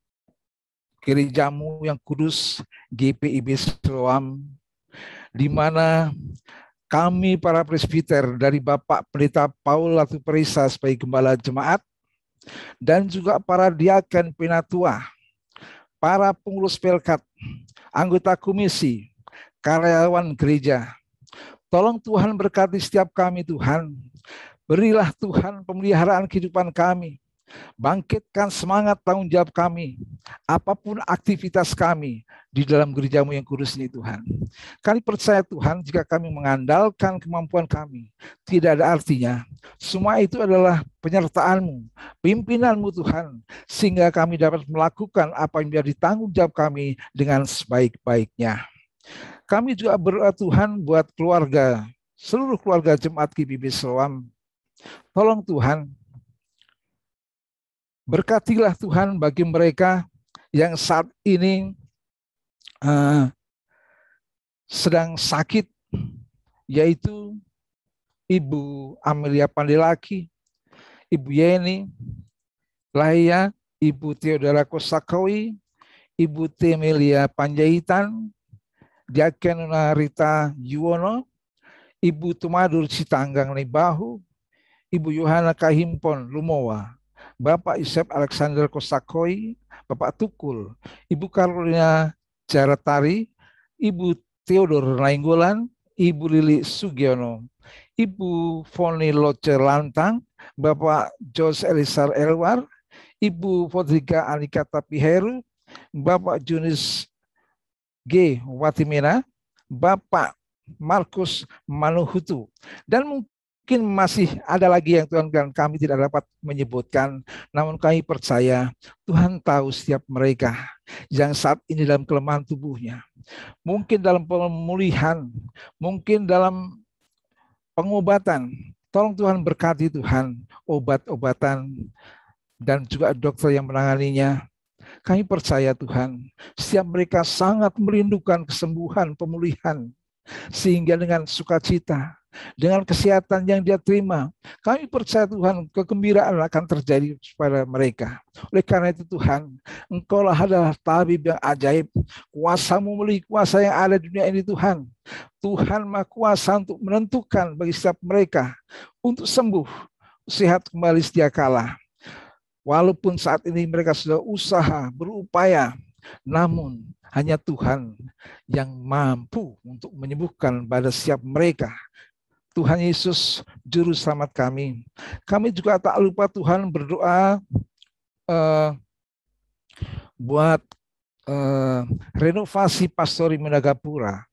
S3: gereja-Mu yang kudus, GPIB Siloam, di mana kami para presbiter dari Bapak Pendeta Paul Latu Perisa sebagai gembala jemaat, dan juga para diaken penatua, para pengurus pelkat, anggota komisi, karyawan gereja. Tolong Tuhan berkati setiap kami Tuhan. Berilah Tuhan pemeliharaan kehidupan kami. Bangkitkan semangat tanggung jawab kami. Apapun aktivitas kami di dalam gereja-Mu yang kudus ini Tuhan. Kami percaya Tuhan, jika kami mengandalkan kemampuan kami, tidak ada artinya. Semua itu adalah penyertaan-Mu, pimpinan-Mu Tuhan, sehingga kami dapat melakukan apa yang menjadi tanggung jawab kami dengan sebaik-baiknya. Kami juga berdoa Tuhan buat keluarga, seluruh keluarga Jemaat GPIB Siloam. Tolong Tuhan, berkatilah Tuhan bagi mereka yang saat ini sedang sakit, yaitu Ibu Amelia Pandelaki, Ibu Yeni Lahia, Ibu Theodora Kosakawi, Ibu Temelia Panjaitan, Diaken Rita Yuwono, Ibu Tumadur Citanggang Nebahu, Ibu Yohana Kahimpon Lumowa, Bapak Yusef Alexander Kosakoi, Bapak Tukul, Ibu Carolina Jaratari, Ibu Theodor Nainggolan, Ibu Lili Sugiono, Ibu Foni Loce Lantang, Bapak Jos Elisar Elwar, Ibu Fodrika Anikata Piheru, Bapak Junis G. Watimena, Bapak Markus Manuhutu, dan mungkin masih ada lagi yang Tuhan kami tidak dapat menyebutkan, namun kami percaya Tuhan tahu setiap mereka yang saat ini dalam kelemahan tubuhnya, mungkin dalam pemulihan, mungkin dalam pengobatan. Tolong Tuhan berkati Tuhan obat-obatan dan juga dokter yang menanganinya. Kami percaya Tuhan, setiap mereka sangat merindukan kesembuhan, pemulihan, sehingga dengan sukacita, dengan kesehatan yang dia terima, kami percaya Tuhan, kegembiraan akan terjadi pada mereka. Oleh karena itu Tuhan, Engkau adalah tabib yang ajaib. Kuasa-Mu melihat kuasa yang ada di dunia ini Tuhan. Tuhan Maha Kuasa untuk menentukan bagi setiap mereka untuk sembuh, sehat kembali sedia kala. Walaupun saat ini mereka sudah usaha, berupaya, namun hanya Tuhan yang mampu untuk menyembuhkan pada setiap mereka. Tuhan Yesus, Juru Selamat kami. Kami juga tak lupa Tuhan berdoa buat renovasi Pastori Minagapura.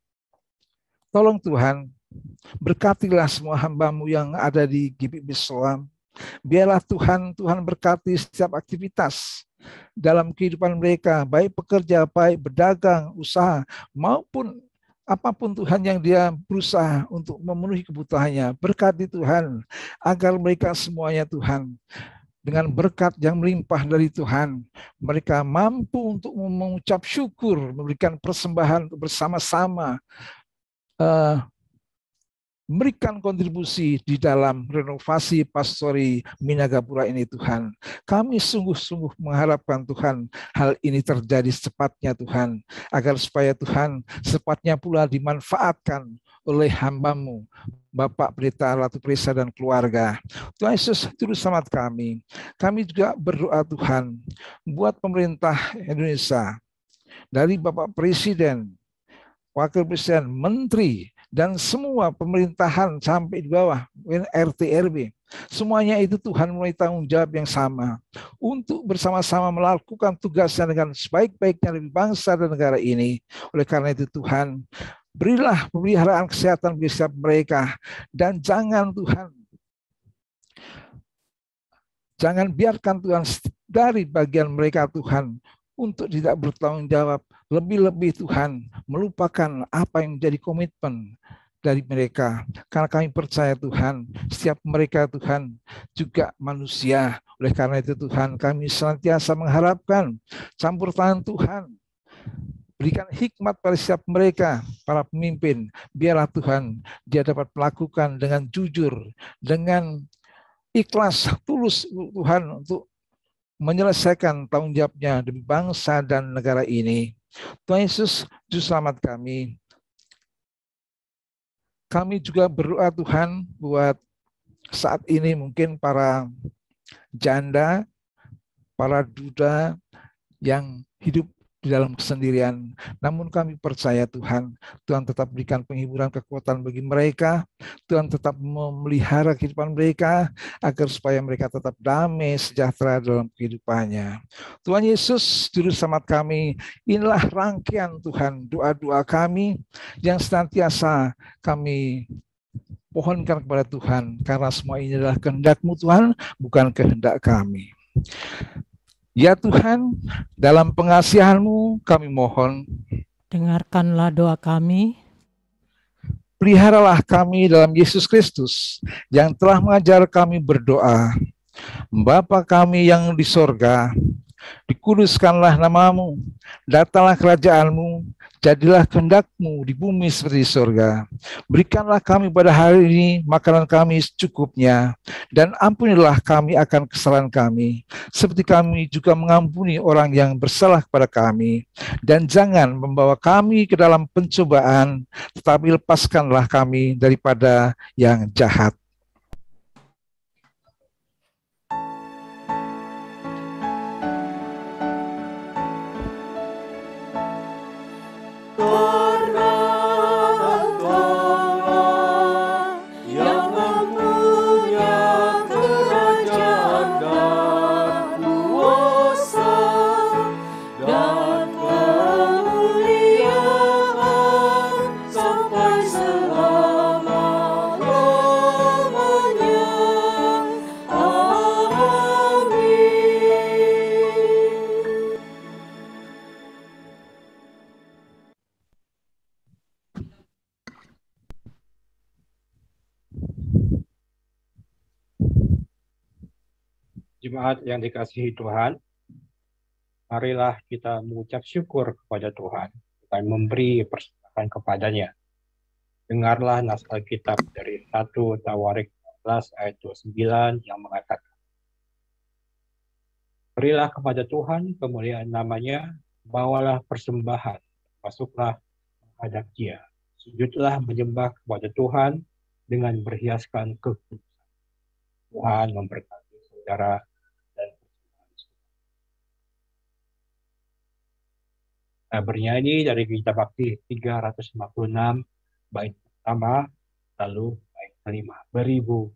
S3: Tolong Tuhan, berkatilah semua hamba-Mu yang ada di GPB Solam. Biarlah Tuhan berkati setiap aktivitas dalam kehidupan mereka, baik pekerja, baik berdagang, usaha, maupun apapun Tuhan yang dia berusaha untuk memenuhi kebutuhannya. Berkati Tuhan, agar mereka semuanya Tuhan, dengan berkat yang melimpah dari Tuhan, mereka mampu untuk mengucap syukur, memberikan persembahan bersama-sama, memberikan kontribusi di dalam renovasi Pastori Minagapura ini Tuhan. Kami sungguh-sungguh mengharapkan Tuhan hal ini terjadi secepatnya Tuhan, agar supaya Tuhan sepatnya pula dimanfaatkan oleh hamba-Mu, Bapak Pendeta Ratu Presa dan keluarga. Tuhan Yesus, Juru Selamat kami. Kami juga berdoa Tuhan, buat pemerintah Indonesia, dari Bapak Presiden, Wakil Presiden, Menteri, dan semua pemerintahan sampai di bawah, RT, RW. Semuanya itu Tuhan mulai tanggung jawab yang sama untuk bersama-sama melakukan tugasnya dengan sebaik-baiknya dari bangsa dan negara ini. Oleh karena itu Tuhan, berilah pemeliharaan kesehatan bagi setiap mereka, dan jangan Tuhan, jangan biarkan Tuhan dari bagian mereka Tuhan untuk tidak bertanggung jawab, lebih-lebih Tuhan melupakan apa yang menjadi komitmen dari mereka. Karena kami percaya Tuhan, setiap mereka Tuhan juga manusia. Oleh karena itu Tuhan, kami senantiasa mengharapkan campur tangan Tuhan. Berikan hikmat pada setiap mereka, para pemimpin. Biarlah Tuhan, dia dapat melakukan dengan jujur, dengan ikhlas, tulus Tuhan, untuk menyelesaikan tanggung jawabnya demi bangsa dan negara ini. Tuhan Yesus, Juru Selamat kami. Kami juga berdoa Tuhan buat saat ini mungkin para janda, para duda yang hidup di dalam kesendirian. Namun kami percaya Tuhan, Tuhan tetap berikan penghiburan, kekuatan bagi mereka. Tuhan tetap memelihara kehidupan mereka agar supaya mereka tetap damai, sejahtera dalam kehidupannya. Tuhan Yesus, Juru Selamat kami, inilah rangkaian Tuhan doa-doa kami yang senantiasa kami pohonkan kepada Tuhan, karena semua ini adalah kehendak-Mu Tuhan, bukan kehendak kami. Ya Tuhan, dalam pengasihan-Mu kami mohon,
S4: Dengarkanlah doa kami.
S3: peliharalah kami dalam Yesus Kristus yang telah mengajar kami berdoa. Bapa kami yang di sorga, dikuduskanlah nama-Mu, datanglah kerajaan-Mu, jadilah kehendak-Mu di bumi seperti di sorga. Berikanlah kami pada hari ini makanan kami secukupnya, dan ampunilah kami akan kesalahan kami, seperti kami juga mengampuni orang yang bersalah kepada kami. Dan jangan membawa kami ke dalam pencobaan, tetapi lepaskanlah kami daripada yang jahat.
S7: Jemaat yang dikasihi Tuhan, marilah kita mengucap syukur kepada Tuhan dan memberi persembahan kepadanya. Dengarlah nas Alkitab dari 1 Tawarik 14 ayat 29 yang mengatakan, berilah kepada Tuhan kemuliaan namanya, bawalah persembahan, masuklah menghadap Dia, sujudlah menyembah kepada Tuhan dengan berhiaskan kekudusan. Tuhan memberkati saudara dan bernyanyi dari Gita Bakti 356 bait pertama, lalu bait kelima, beribu.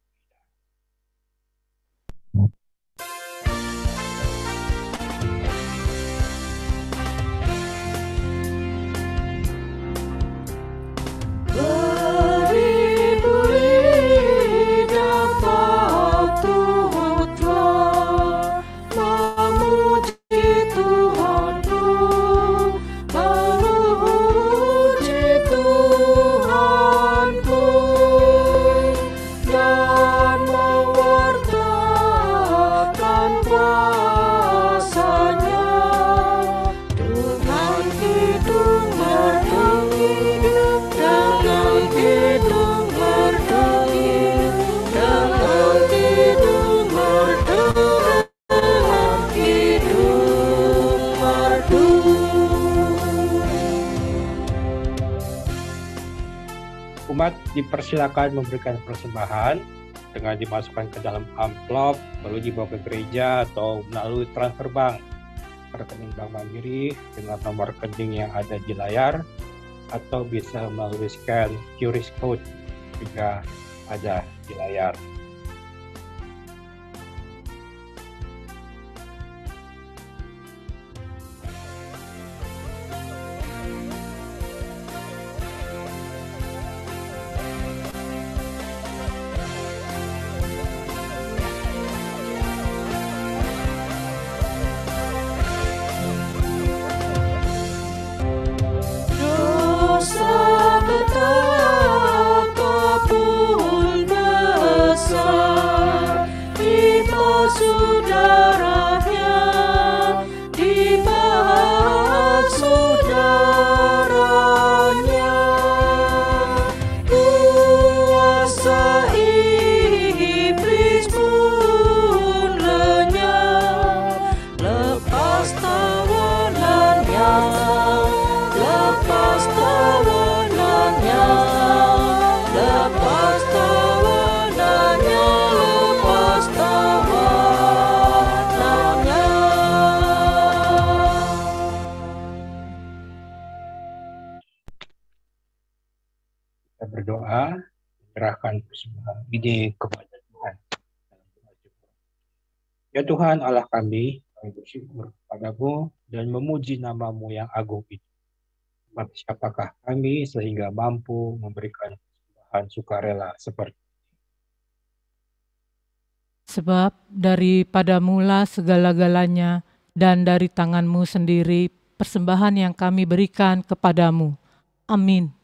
S7: Umat dipersilakan memberikan persembahan dengan dimasukkan ke dalam amplop, lalu dibawa ke gereja atau melalui transfer bank, rekening Bank Mandiri dengan nomor rekening yang ada di layar, atau bisa melalui scan QR code juga ada di layar. Berdoa, menyerahkan persembahan ini kepada Tuhan. Ya Tuhan Allah kami bersyukur kepadamu dan memuji nama-Mu yang agung itu. Siapakah kami sehingga mampu memberikan persembahan sukarela seperti ini?
S4: Sebab daripada mula segala-galanya dan dari tangan-Mu sendiri persembahan yang kami berikan kepadamu. Amin.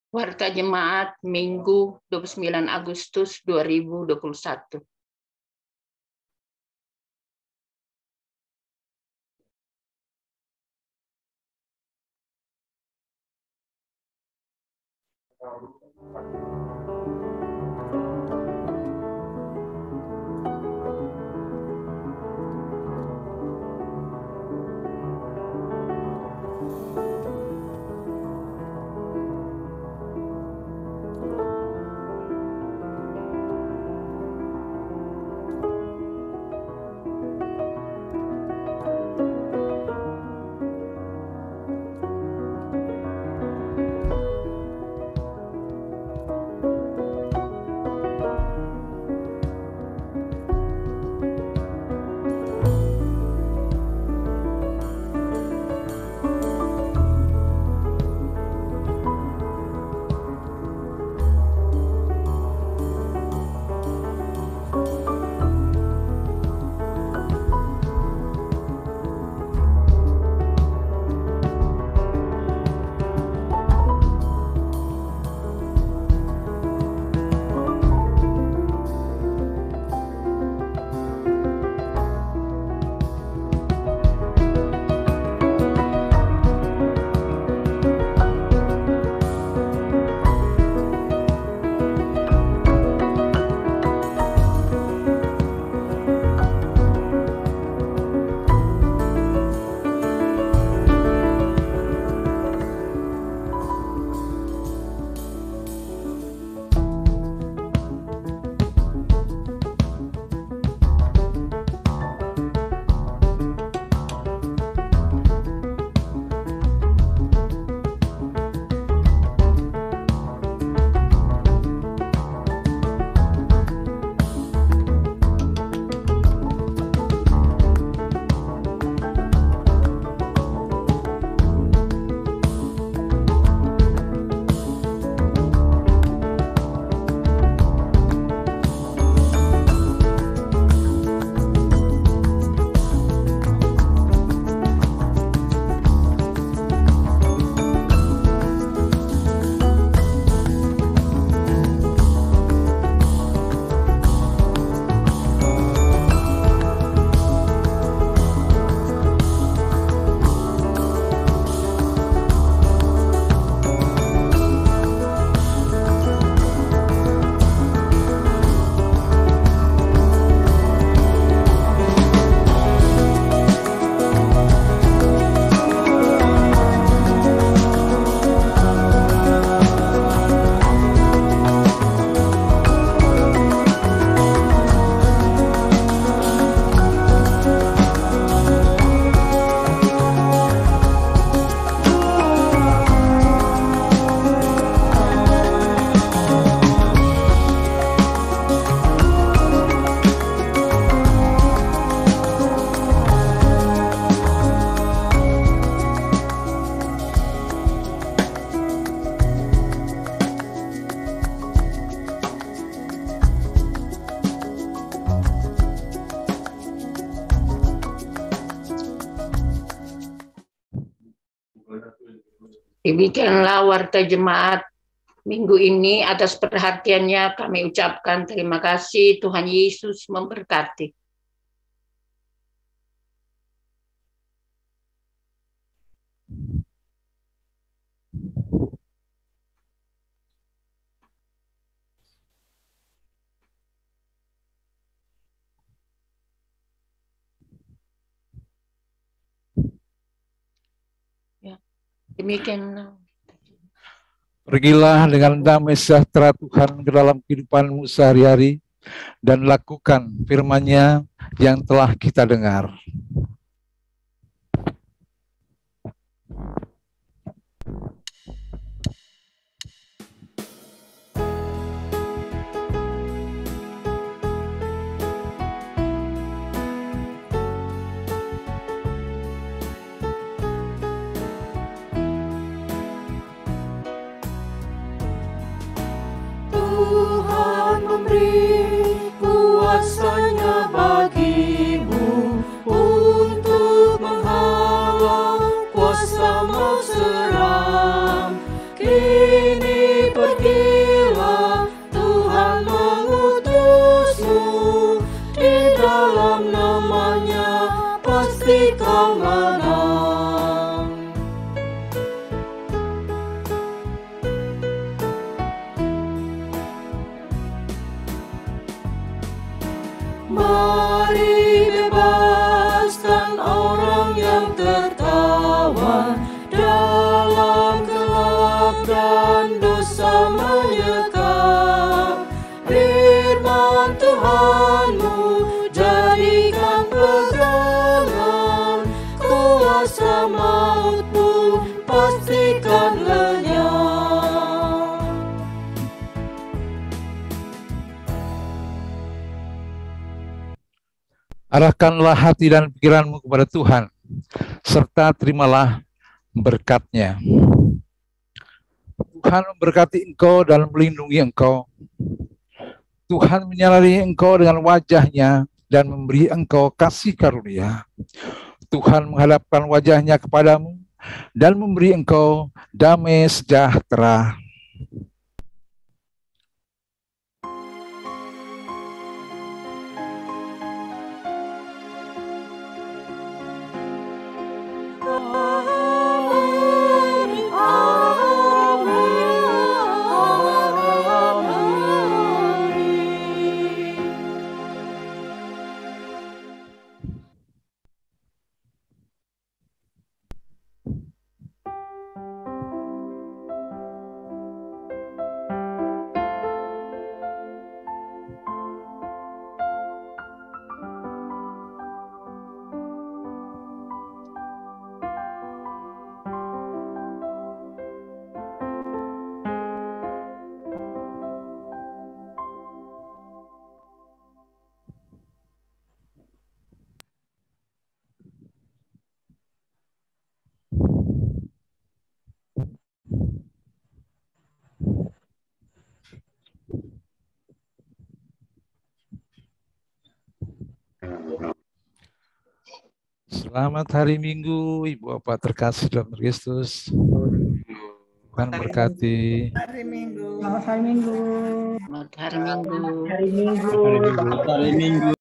S8: Warta Jemaat Minggu 29 Agustus 2021. Demikianlah warta jemaat minggu ini. Atas perhatiannya kami ucapkan terima kasih. Tuhan Yesus memberkati. Demikianlah.
S3: Pergilah dengan damai sejahtera Tuhan ke dalam kehidupanmu sehari-hari dan lakukan firman-Nya yang telah kita dengar.
S2: Tuhan memberi kuasa-Nya bagimu untuk menghalau kuasa maut seram. Kini pergilah, Tuhan mengutusmu, di dalam nama-Nya pasti kau menang. Mari bebaskan orang yang tertawan dalam gelap dan dosa menyekap. Firman Tuhanmu jadikan pegangan, kuasa mautmu pastikan lenyap.
S3: Arahkanlah hati dan pikiranmu kepada Tuhan, serta terimalah berkat-Nya. Tuhan memberkati engkau dan melindungi engkau. Tuhan menyinari engkau dengan wajah-Nya dan memberi engkau kasih karunia. Tuhan menghadapkan wajah-Nya kepadamu dan memberi engkau damai sejahtera. Selamat hari Minggu, Ibu Bapak terkasih dalam Kristus. Tuhan berkati.
S5: Hari Minggu.
S8: Selamat hari Minggu.
S7: Hari Minggu.